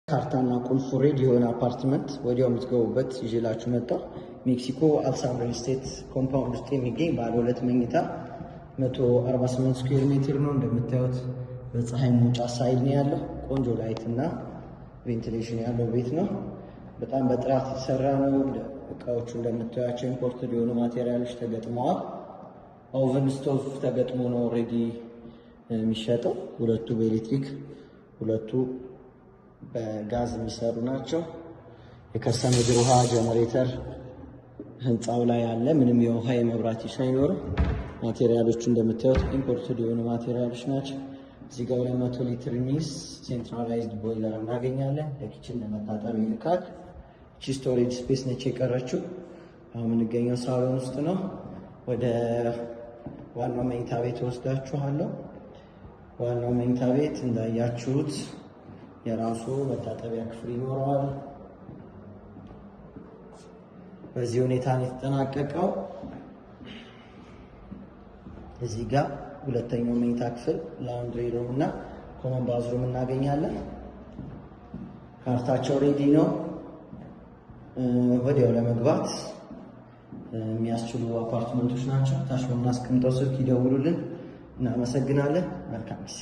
ካርታና ቁልፉ ሬዲ የሆነ አፓርትመንት ወዲያው የምትገቡበት ይዤላችሁ መጣሁ። ሜክሲኮ አልሳም ሪል ስቴት ኮምፓውንድ ውስጥ የሚገኝ ባለ 2 መኝታ 148 ስኩዌር ሜትር ነው። እንደምታዩት በፀሐይ መውጫ ሳይድ ነው ያለው። ቆንጆ ላይት እና ቬንቲሌሽን ያለው ቤት ነው። በጣም በጥራት የተሰራ ነው። እቃዎቹ እንደምታዩቸው ኢምፖርትድ የሆኑ ማቴሪያሎች ተገጥመዋል። ኦቨን ስቶቭ ተገጥሞ ነው ኦልሬዲ የሚሸጠው። ሁለቱ በኤሌክትሪክ ሁለቱ በጋዝ የሚሰሩ ናቸው። የከርሰ ምድር ውሃ ጀነሬተር ህንፃው ላይ አለ። ምንም የውሃ የመብራት ሳይኖርም ማቴሪያሎቹ እንደምታዩት ኢምፖርትድ የሆኑ ማቴሪያሎች ናቸው። እዚህ ጋር 200 ሊትር ሚስ ሴንትራላይዝድ ቦይለር እናገኛለን። ለኪችን ለመታጠብ ይልካል። እቺ ስቶሬጅ ስፔስ ነች የቀረችው። አሁን የምንገኘው ሳሎን ውስጥ ነው። ወደ ዋናው መኝታ ቤት ወስዳችኋለሁ። ዋናው መኝታ ቤት እንዳያችሁት የራሱ መታጠቢያ ክፍል ይኖረዋል። በዚህ ሁኔታ ነው የተጠናቀቀው። እዚህ ጋር ሁለተኛው መኝታ ክፍል ላውንድሪ ሩም እና ኮመን ባዝሩም እናገኛለን። ካርታቸው ሬዲ ነው። ወዲያው ለመግባት የሚያስችሉ አፓርትመንቶች ናቸው። ታች በምናስቀምጠው ስልክ ይደውሉልን። እናመሰግናለን። መልካም ጊዜ